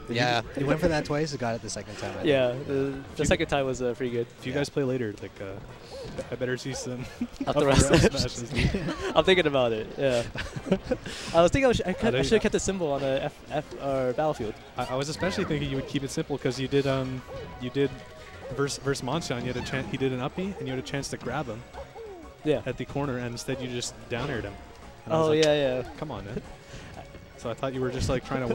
Yeah, he went for that twice. He got it the second time. Yeah, the second time was pretty good. If you guys play later, like, I better see some up the rest smashes. I'm thinking about it. Yeah. I was thinking I should have kept the symbol on the F or battlefield. I was especially thinking you would keep it simple because you did versus Monshon. You had a chance. He did an uppie, and you had a chance to grab him. Yeah. At the corner, and instead you just down aired him. Oh like, yeah. Come on, man. So I thought you were just like trying to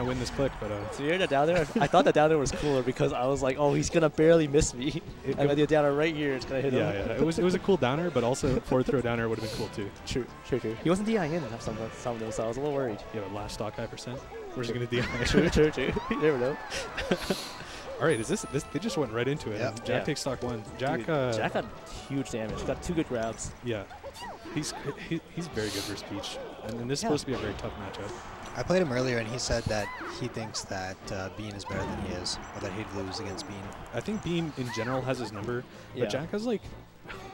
win this click, but so you're the down air. I thought the down air was cooler because I was like, oh, he's gonna barely miss me. And the down air right here, it's gonna hit him. Yeah. It was a cool downer, but also forward throw downer would have been cool too. True. He wasn't DIing in some of those, so I was a little worried. Yeah, but last stock high percent. Where's he gonna DI? True. You never know. All right, is this? They just went right into it. Yep. Jack takes stock one. Jack. Dude, Jack got huge damage. He got 2 good grabs. Yeah, he's very good versus Peach, and this is supposed to be a very tough matchup. I played him earlier, and he said that he thinks that Bean is better than he is, or that he'd lose against Bean. I think Bean in general has his number, but Jack has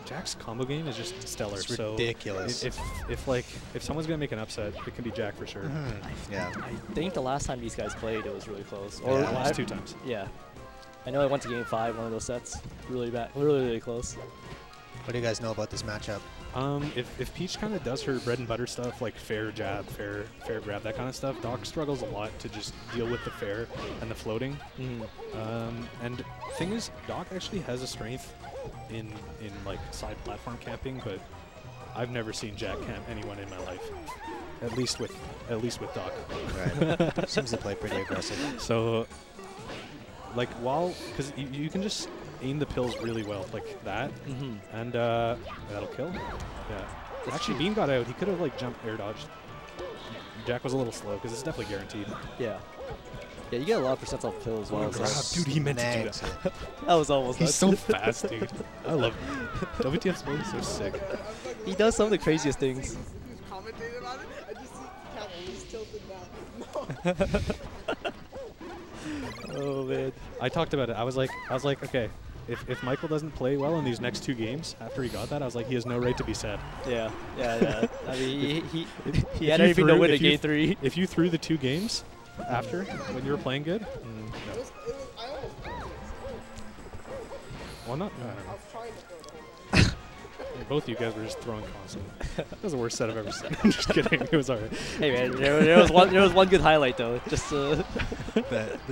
Jack's combo game is just stellar. It's ridiculous. So if someone's gonna make an upset, it can be Jack for sure. Yeah. I think the last time these guys played, it was really close. Or the last 2 times. Yeah. I know I went to game 5, one of those sets. Really bad. Really close. What do you guys know about this matchup? If Peach kind of does her bread and butter stuff, like fair jab, fair grab, that kind of stuff, Doc struggles a lot to just deal with the fair and the floating. And the thing is, Doc actually has a strength in like side platform camping, but I've never seen Jack camp anyone in my life. At least with Doc. Right. Seems to play pretty aggressive. So, like, because you can just aim the pills really well, like that, and that'll kill. Yeah. Actually, Bean got out. He could have like jumped air dodged. Jack was a little slow because it's definitely guaranteed. Yeah. Yeah, you get a lot of percent off pills. Oh, dude, he meant to do that. That was almost. He's so fast, dude. I love him. WTF's mode is so sick. He does some of the craziest things. Commentating about it, I just see the camera just tilted down. No. Oh man. I talked about it. I was like, okay, if Michael doesn't play well in these next 2 games after he got that, I was like, he has no right to be sad. Yeah. I mean, he had everything to win in game 3. If you threw the 2 games after when you were playing good, no. I almost played it. Well, not. I don't know. I was trying to throw it. Both of you guys were just throwing constantly. That was the worst set I've ever seen. I'm just kidding. It was alright. Hey man, there was one good highlight though. Just the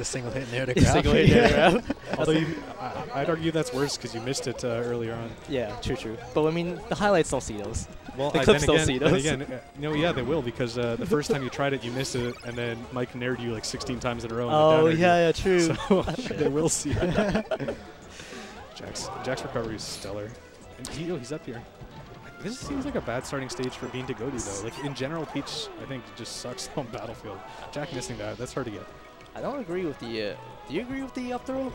single hit in air to grab. Single hit in air to grab. Although I'd argue that's worse because you missed it earlier on. Yeah, true. But I mean, the highlights don't see those. Well, the clips don't see those. Again, yeah, they will because the first time you tried it, you missed it, and then Mike nared you like 16 times in a row. Oh yeah, true. So they will see it. Jack's recovery is stellar. And he's up here. This seems like a bad starting stage for Bean to go to, though. Like, in general, Peach, I think, just sucks on Battlefield. Jack missing that's hard to get. I don't agree with the... do you agree with the up throw,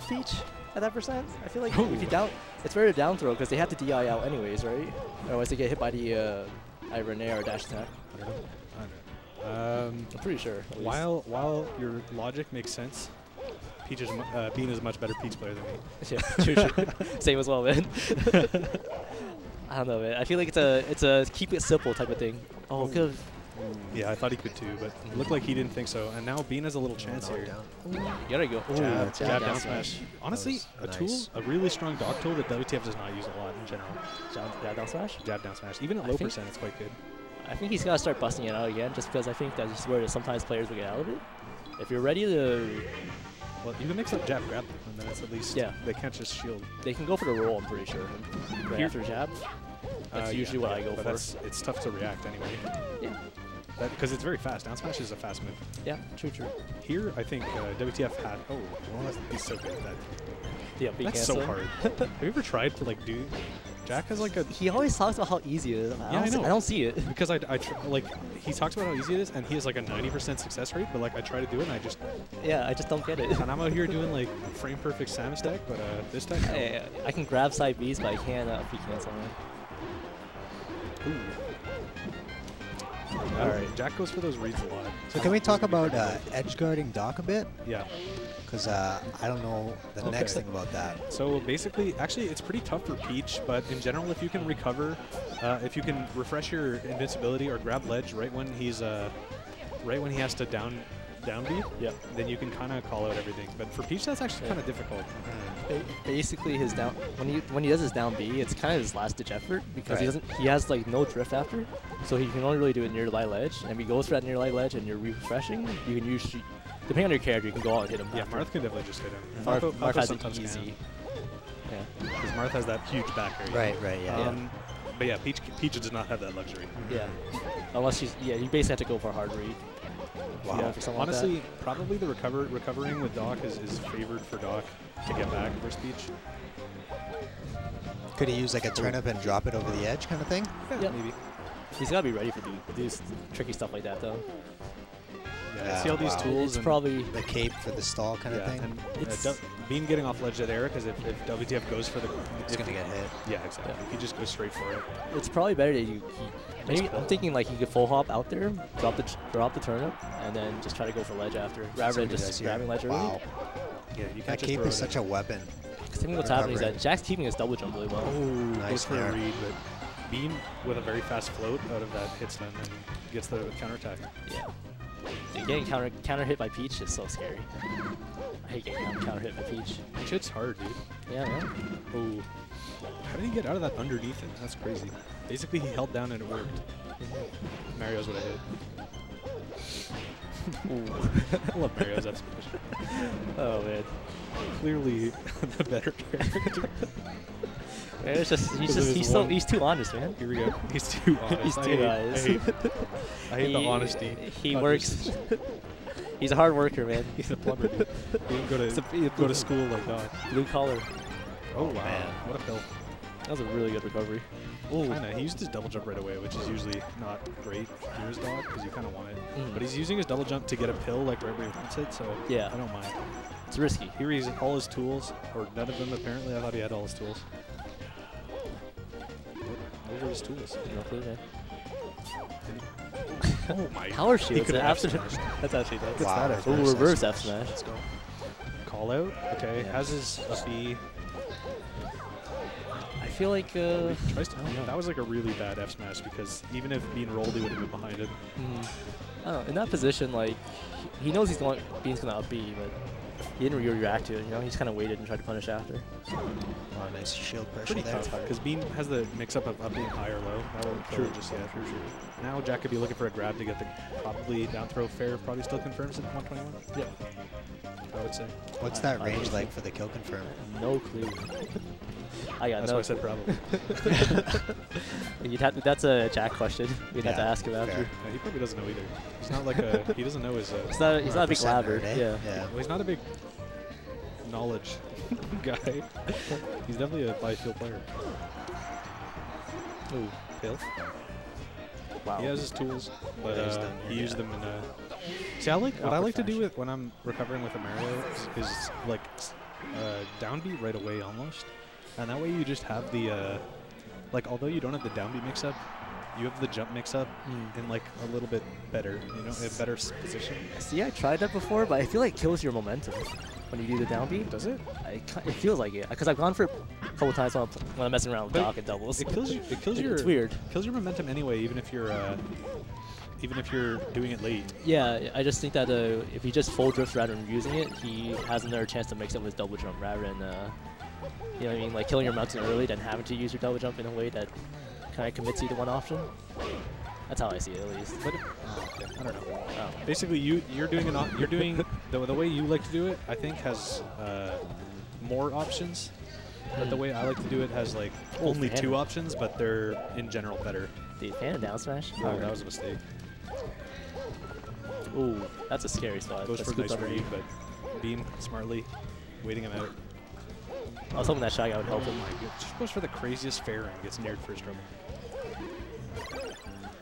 Peach, at that percent? I feel like if you down... It's better to down throw, because they have to DI out anyways, right? Otherwise they get hit by the either nair or dash attack. I don't know. I'm pretty sure. While your logic makes sense, Bean is a much better Peach player than me. Yeah, true. Same as well, man. I don't know, man. I feel like it's a keep it simple type of thing. Oh, good. Yeah, I thought he could too, but it looked like he didn't think so. And now Bean has a little chance here. You gotta go. Jab down smash. Honestly, a really strong dog tool that WTF does not use a lot in general. Jab down smash? Jab down smash. Even at low percent, it's quite good. I think he's gotta start busting it out again, just because I think that's where sometimes players will get out of it. If you're ready to... Well, you can mix up jab grab, and then it's at least they can't just shield. They can go for the roll, I'm pretty sure. Right after jab. That's usually what I go for. It's tough to react anyway. Yeah. Because it's very fast. Down smash is a fast move. Yeah, true. Here, I think WTF had... Oh, he's so good at that. Yeah, that's so hard. Have you ever tried to like do... Jack has like a... He always talks about how easy it is. I don't see it. Because like, he talks about how easy it is, and he has like a 90% success rate, but like I try to do it, and I just... Yeah, I just don't get it. And I'm out here doing like frame perfect Samus deck, but this deck... I can grab side Bs, but I can't free cancel them. Alright, Jack goes for those reads a lot. So can we talk about edge guarding Doc a bit? Yeah. Because I don't know the next thing about that. So basically, actually, it's pretty tough for Peach, but in general, if you can recover, if you can refresh your invincibility or grab ledge right when he has to down down B, Yep. then you can kind of call out everything. But for Peach, that's actually kind of difficult. Basically, his down when he does his down B, it's kind of his last ditch effort because Right. he has like no drift after, so he can only really do it near light ledge. And if he goes for that near light ledge and you're refreshing, you can use depending on your character, you can go out and hit him. Yeah, after. Marth can definitely just hit him. Marth has it sometimes easy. Yeah. because Marth has that huge back area. Right, yeah. But yeah, Peach does not have that luxury. Yeah. Unless you basically have to go for a hard read. Wow. Yeah, for something like Honestly, probably the recovering with Doc is favored for Doc to get back versus Peach. Could he use like a turnip and drop it over the edge kind of thing? Yeah. Maybe. He's got to be ready for these tricky stuff like that, though. Yeah, I see all these wow. tools. It's and probably The cape for the stall kind of yeah, thing? and It's- Bean getting off ledge at air because if WTF goes for the, It's going to get hit. yeah, exactly. Yeah. He just goes straight for it. it's probably better that maybe I'm thinking like he could full hop out there, drop the turnip, and then just try to go for ledge after, rather than just grabbing ledge early. Wow. Yeah, you That can't just cape throw is it such in. a weapon. Because I think what's happening is Recovering. that Jack's keeping his double jump really well. Nice Goes for there. a read, but Bean with a very fast float out of that hits them and gets the counterattack. Yeah. Dude, getting counter hit by Peach is so scary. I hate getting counter hit by Peach. Peach hits hard, dude. Yeah, man. Oh, how did he get out of that underneath it? That's crazy. Basically, he held down and it worked. Mario's what I hit. I love Mario's F smash. Oh man. Clearly the better character. Yeah, it's just Because of his he's too honest, man. Here we go. He's too honest. He's I too hate- honest. I hate the honesty. He of works. this. He's a hard worker, man. He's a plumber, dude. He didn't go to school like that. Blue collar. Oh, wow. man. What a pill. That was a really good recovery. Kinda. He used his double jump right away, which is usually not great for his dog because you kind of want it. Mm. But he's using his double jump to get a pill like right where he wants it, so Yeah. I don't mind. It's risky. Here he's all his tools, or none of them apparently. I thought he had all his tools. Those are his tools. No clue, man. Oh my. Power He shields could have after. F-smashed. That's actually nuts. Gets Wow. that F Ooh, smash. reverse F smash. Let's go. Call out. Okay, Yeah. has his up B. I feel like Tries to, that was like a really bad F smash because even if Bean rolled, he would have been behind it. I don't know, in that position, like he knows Bean's gonna up B, but he didn't really react to it. You know, he just kind of waited and tried to punish after. Oh, nice shield pressure Pretty there. tough because Bean has the mix up of up being high or low. That won't kill it just yet. True. Now Jack could be looking for a grab to get the probably down throw fair. Probably still confirms it at 121. Yeah. I would say. What's that range like for the kill confirm? No clue. I got That's no. why I said probably. That's a Jack question. We'd have to Yeah, ask him after. fair. Yeah, he probably doesn't know either. He's not like he doesn't know his. He's not a big 100% labber. nerd, eh? Yeah. Yeah. Well, he's not a big knowledge guy. He's definitely a by-field player. Ooh, pill. Wow. He has his tools, but Yeah, he's done he here, used yeah. them in a. See, I like what I Awkward like to do fashion. with when I'm recovering with a Mario is like down beat right away almost, and that way you just have the like although you don't have the down beat mix up, you have the jump mix up in like a little bit better, you know, a better position. See, I tried that before, but I feel like it kills your momentum when you do the down B. Does it? It feels like it because I've gone for it a couple times when I'm messing around with But Doc and doubles. It kills you. It kills your. It's weird. Kills your momentum anyway, even if you're doing it late. Yeah, I just think that if he just full drifts rather than using it, he has another chance to mix it with his double jump rather than, you know what I mean, like killing your mountain early, then having to use your double jump in a way that kind of commits you to one option. That's how I see it, at least. But I don't know. basically, you're doing the way you like to do it. I think has more options. But the way I like to do it has like only fan. 2 options, but they're in general better. Dude, fan down smash? Oh, that was a mistake. Ooh, that's a scary spot. Goes That's for a nice scoop read, underneath. but Bean smartly waiting him out. I was hoping that shot guy would help Oh him. my god! Just goes for the craziest fair and gets nared for his trouble.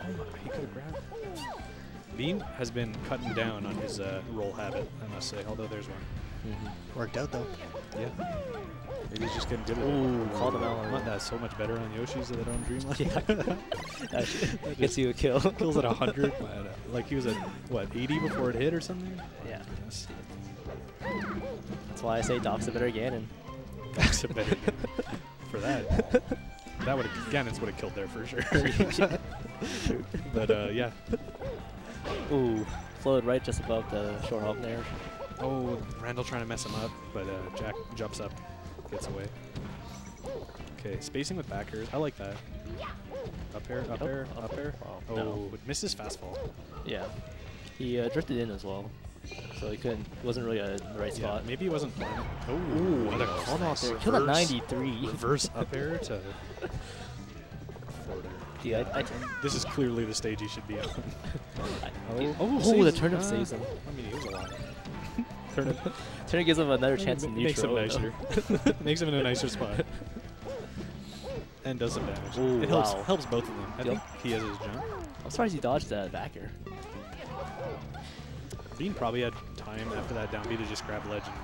Oh my, he could have grabbed. Bean has been cutting down on his roll habit, I must say, although there's one. Worked out though. Yeah. Maybe he's just getting good at Ooh, it. called him out on Not that so much better on Yoshi's that on Dreamland. Yeah. That gets you a kill. Kills at 100. Like he was at, what, 80 before it hit or something? Yeah. Yes. That's why I say Doc's a better Ganon. That's a better for that. That would have, Ganon's would have killed there for sure. But yeah. Ooh, floated right just above the short hop there. Oh, Randall trying to mess him up, but Jack jumps up, gets away. Okay, spacing with back airs. I like that. Up air, up air, up air. Oh, no. it misses fast fall. Yeah. He drifted in as well. So he couldn't, it wasn't really a right Yeah, spot. maybe he wasn't planning. Oh, what a Hold on nice there. Killed at reverse- 93. Reverse up air to forward air. Yeah, I This is clearly the stage he should be on. oh, the saves- turnip saves him. I mean, he was a lot. Turnip gives him another chance in Makes him neutral. nicer. Makes him in a nicer spot. And does some damage. Ooh, it wow. helps both of them. I Yep. think he has his jump. I'm surprised he dodged that backer. Bean probably had time after that down B to just grab ledge and...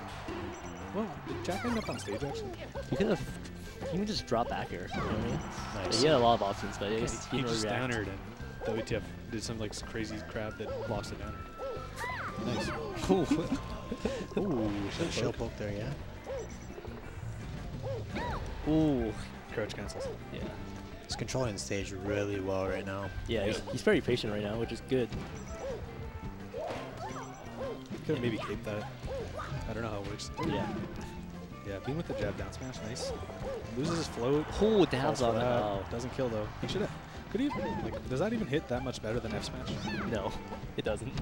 Well, did Jack end up on stage actually? He could have, he can just drop backer. You know what I mean? Nice. He had a lot of options, but I guess He didn't just really react. downered and WTF did some like crazy crap that blocks the downer. Nice. Cool. Ooh, Should shield poke there, yeah. Ooh. crouch cancels. Yeah. He's controlling the stage really well right now. Yeah, he's very patient right now, which is good. Could have maybe caped that. I don't know how it works. Yeah. Yeah, Bean with the jab down smash, nice. Loses his float. Oh, dabs falls on for it. that. Wow. Doesn't kill though. He should have. Could he? Like, does that even hit that much better than F smash? No, it doesn't.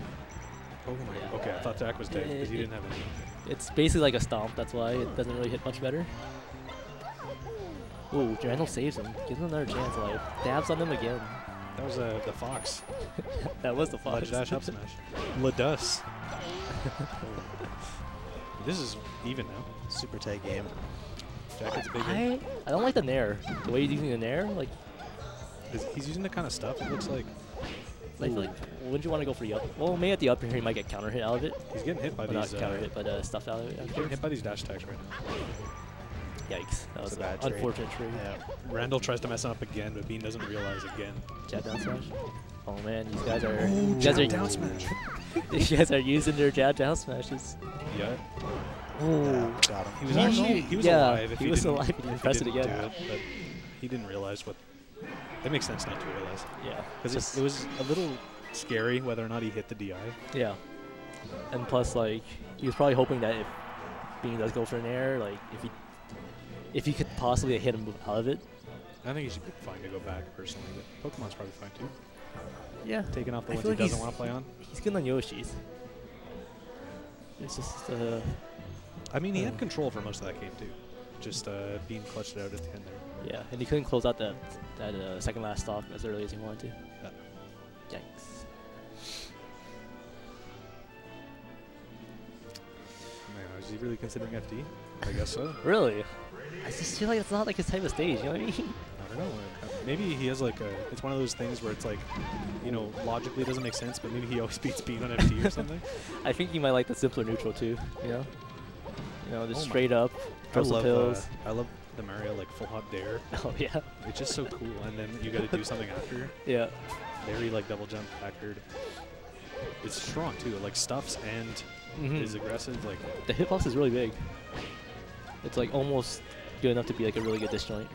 Oh my. Yeah. Okay, I thought Jack was dead because he didn't have any. It's basically like a stomp, that's why it doesn't really hit much better. Ooh, Randall saves him. Gives him another chance, like, dabs on him again. That was the fox. That was the fox. Ledge dash up smash. Ladus. This is even now. Super tight game. Jack gets a big hit. I don't like the nair. The way he's using the nair, like, He's using the kind of stuff it looks like. I feel like, wouldn't you want to go for the up? Well, maybe at the up here he might get counter hit out of it. He's getting hit by Well, not these. counter hit, but stuff out of it. Getting hit by these dash attacks right now. Yikes. That was a an bad trade. unfortunate trade. Yeah. Randall tries to mess him up again, but Bean doesn't realize again. Jab down smash. Oh man, these guys are. Oh, these guys jab are down smash. These guys are using their jab down smashes. Yeah. Oh. Got him. He was actually he was Yeah, alive if he was didn't, alive. if He pressed it didn't again. do it, but he didn't realize what. It makes sense not to realize Yeah. because it was a little scary whether or not he hit the DI. Yeah. And plus, like, he was probably hoping that if Bean does go for an air, like, if he could possibly hit him out of it. I think he should be fine to go back personally, but Pokemon's probably fine too. Yeah. Taking off the I ones feel he like doesn't want to play on. He's good on Yoshi's. It's just, I mean, he had control for most of that game too. Just being clutched out at the end there. yeah. And he couldn't close out that second last stock as early as he wanted to. Yeah. Yikes. Man, is he really considering FD? I guess so. Really? I just feel like it's not like his type of stage, you know what I mean? I don't know. Maybe he has like a. It's one of those things where it's like, you know, logically it doesn't make sense, but maybe he always beats Bean on FD or something. I think he might like the simpler neutral too, you know? You know, just Oh my- straight up, throw some pills. I love the Mario like full hop dare. Oh yeah. It's just so cool, and then you got to do something after. Yeah. Very like double jump backward. It's strong too. It, like stuffs and Mhm. is aggressive. Like The hitbox is really big. It's like almost good enough to be like a really good disjoint.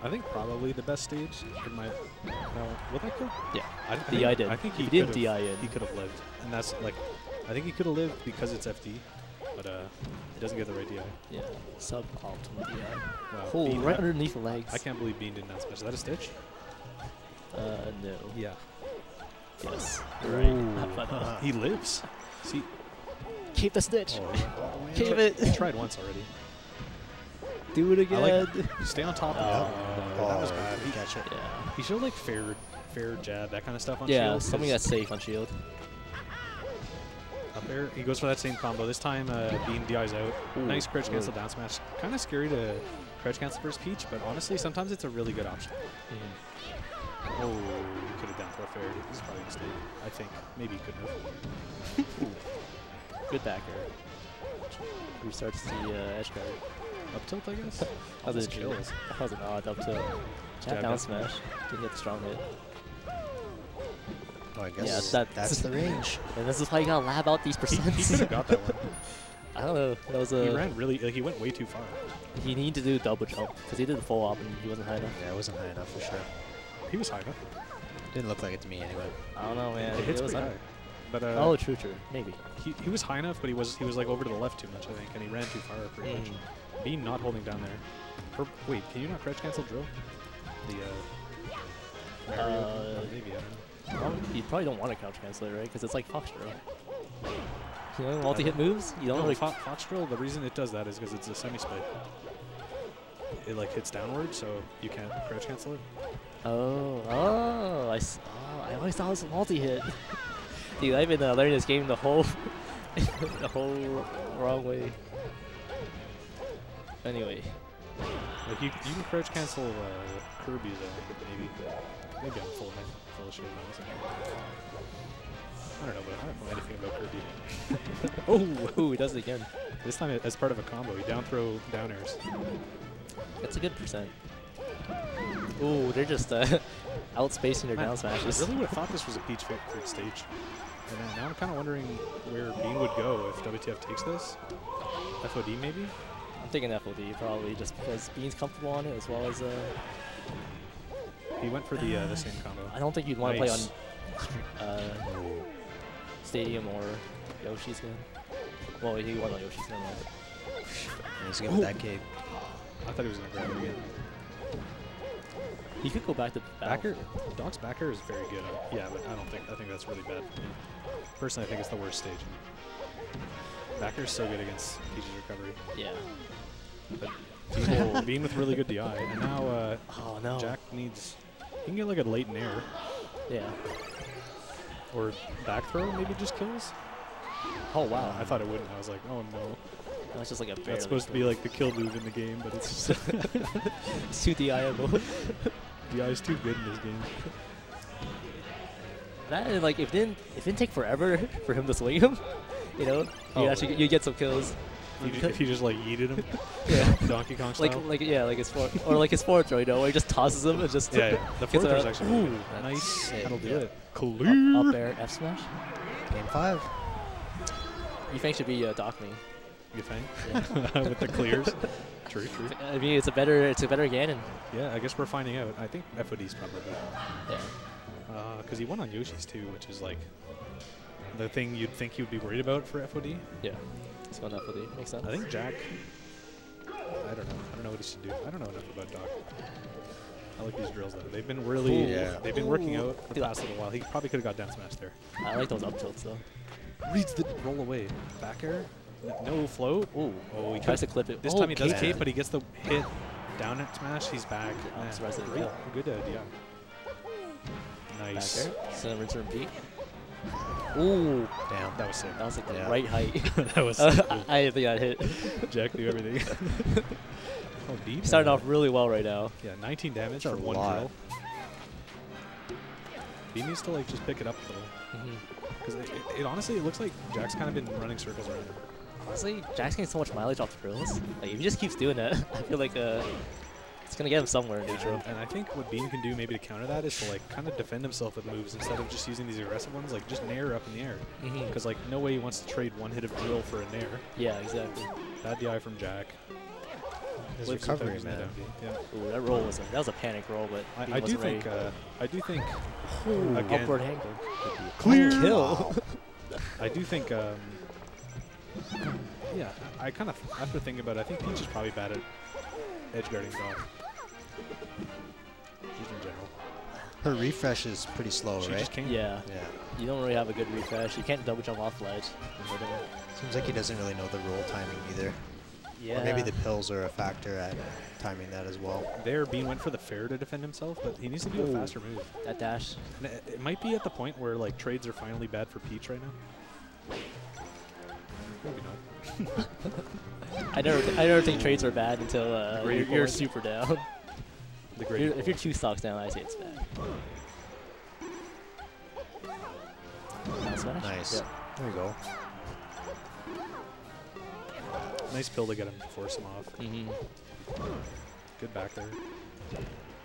I think probably the best stage in my. No, would that kill? Yeah. I DI did. I think If he he didn't could've- DI in. He could have lived, and that's like, I think he could have lived because it's FD, but it doesn't get the right DI. Yeah. Suboptimal DI. Wow. Oh, Bean right had- underneath the legs. I can't believe Bean didn't smash. Is that a stitch? No. Yeah. Yes. You're right. But, He lives. See. keep the stitch. Oh, Keep he it. tried once already. Do it I again. like stay on top of Yeah. that was Oh, bad. good catch it. Yeah. He showed like fair jab, that kind of stuff on Yeah, shield. something 'cause that's safe on shield. up there. He goes for that same combo. This time Bean DI's out. Ooh, Nice crouch cancel really. down smash. Kind of scary to crouch cancel versus Peach, but honestly sometimes it's a really good option. Oh, he could have down throw fair. This is probably a mistake. I think. Maybe he couldn't have. Good backer. Restarts the edge guard. Up tilt, I guess? That was Almost a kills. That was an odd up tilt. Jab down smash. Didn't get the strong hit. Oh, I Yeah, guess that's the range. And this is why you gotta lab out these He percents. could have got that one. I don't know. That was He a. ran really, like he went way too far. He needed to do double jump because he did the full op and he wasn't high enough. Yeah, it wasn't high enough for sure. He was high enough. Didn't look like it to me anyway. I don't know, man. It hits was pretty high. high. but oh, true. Maybe. he was high enough, but he was like over to the left too much, I think, and he ran too far pretty much. Bean not holding down there. Wait, can you not crouch cancel drill? The Mario? Maybe, I don't know. You probably don't want to couch cancel it, right? Because it's like Fox drill. You know, multi-hit moves. You don't No, really. Fox drill. The reason it does that is because it's a semi-split. It like hits downward, so you can't crouch cancel it. Oh, I always thought it was a multi-hit. Dude, I've been learning this game the whole wrong way. Anyway. Like you can crouch cancel Kirby's, I think, maybe I'm full of shit. I don't know, but I don't know anything about Kirby. Oh, he does it again. This time as part of a combo, he down throw down airs. That's a good percent. Ooh, they're just outspacing their down smashes. I really would have thought this was a Peach victory stage. And now I'm kind of wondering where Bean would go if WTF takes this. FOD maybe? I'm thinking FOD probably, just because Bean's comfortable on it as well as. He went for the same combo. I don't think you'd want to play on Stadium or Yoshi's gun. Well, he won on Yoshi's gun. He's going with that cake. I thought he was going to grab it again. He could go back to backer. Doc's backer is very good. Yeah, but I think that's really bad for me. Personally, I think it's the worst stage. Backer's so good against Peach's recovery. Yeah. But Bean with really good DI, and now oh no, Jack needs. He can get like a late nair. Yeah. Or back throw maybe just kills. Oh wow. I thought it wouldn't. I was like, oh no. That's just like a. That's supposed to be like the kill move in the game, but it's just it's too DI-able. DI is too good in this game. That and like if it didn't take forever for him to swing him, you know, you get some kills. If you just like yeeted him, yeah, Donkey Kong style. like his forward throw, you know, where he just tosses him and just yeah. The forward throw is actually really good. Nice. That'll do it. Clear. Up air F smash. Game 5. Yufeng should be Doc me. Yufeng? Yeah. With the clears. True. I mean, it's a better Ganon. Yeah, I guess we're finding out. I think FOD's probably good. Yeah. Because he won on Yoshi's too, which is like the thing you'd think you'd be worried about for FOD. Yeah. He's going FOD. Makes sense. I think Jack. I don't know what he should do. I don't know enough about Doc. I like these drills though. They've been really. They've been working out the past little while. He probably could have got down smash there. I like those up tilts though. Reads the roll away. Back air. No float. Ooh. Oh, he tries to clip it. This time he does cape. cape, but he gets the hit down at smash. He's back. I'm surprised it Great. Good idea. Nice. Back air. Send return beat. Ooh. Damn. That was sick. That was like the right height. That was so cool. I didn't think I'd hit. Jack knew everything. Oh, deep. Starting off really well right now. Yeah, 19 damage That's for a one lot. drill. He needs to like just pick it up a little. Because it honestly, it looks like Jack's kind of been running circles around him. Honestly, Jack's getting so much mileage off the drills. Like, if he just keeps doing that, I feel like it's going to get him somewhere in neutral. And I think what Bean can do maybe to counter that is to like kind of defend himself with moves instead of just using these aggressive ones, like just nair up in the air. Because like no way he wants to trade one hit of drill for a nair. Yeah, exactly. Bad DI from Jack. His Lives recovery, with that man. Yeah. Ooh, that roll was a panic roll, but I do think again, upward angle. Clear. Kill. I do think yeah, I kind of after thinking about it, I think Peach is probably bad at edge guarding Doc. Just in general. Her refresh is pretty slow, She right? just came. Yeah. Yeah. You don't really have a good refresh. You can't double jump off ledge. Seems like he doesn't really know the roll timing either. Yeah. Or maybe the pills are a factor at timing that as well. There, Bean went for the fair to defend himself, but he needs to do a faster move. That dash. And it might be at the point where like trades are finally bad for Peach right now. Maybe not. I never think trades are bad until you're forward. super down. The great. If you're 2 stocks down, I say it's bad. Down smash? Nice. Yeah. There you go. Nice pill to get him to force him off. Good back there.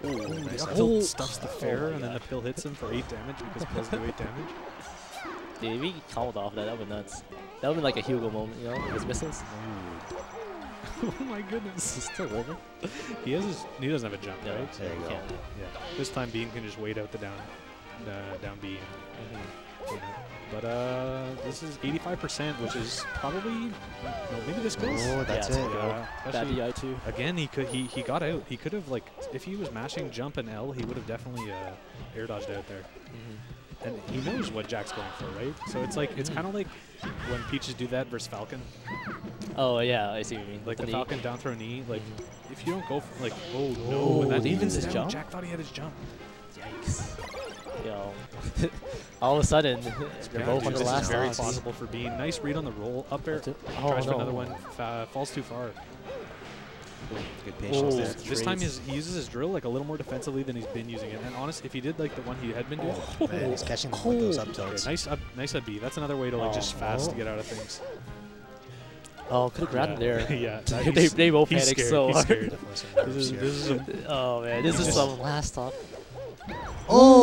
Ooh, nice. Pill stuffs the fair, and then the pill hits him for 8 damage because pills do 8 damage. Dude, if he called off that would be nuts. That would be like a Hugo moment, you know, with his missiles. Oh my goodness. He's still living. He doesn't have a jump, No, right? There you go. can't. Yeah. This time Bean can just wait out the down B. And, you know. But this is 85%, which is probably no, maybe this goes. Oh, that's Yeah, it. Bad Especially- DI too. Again, he got out. He could have, like, if he was mashing jump and L, he would have definitely air dodged out there. And he knows what Jack's going for, right? So it's like it's kind of like when Peaches do that versus Falcon. Oh yeah, I see what you mean. Like the knee. Falcon down throw knee. Like if you don't go for, like, oh no, Oh, and that he evens his his jump? Jack thought he had his jump. Yikes. Yo. All of a sudden, they're Yeah, both dude, on the this last is very dogs. possible for Bean. Nice read on the roll. Up air. Oh Tries for no. another one. Falls too far. Good patience Oh, there. This time he uses his drill like a little more defensively than he's been using it. And honest, if he did like the one he had been doing, Man, he's catching them with those up tilts. okay, nice up B. That's another way to like just fast to get out of things. Oh, could have grabbed him there. Yeah, they both he's panicked scared, so he's hard. scared. Definitely some nerves This here. is a Oh man, this is some last talk. Oh!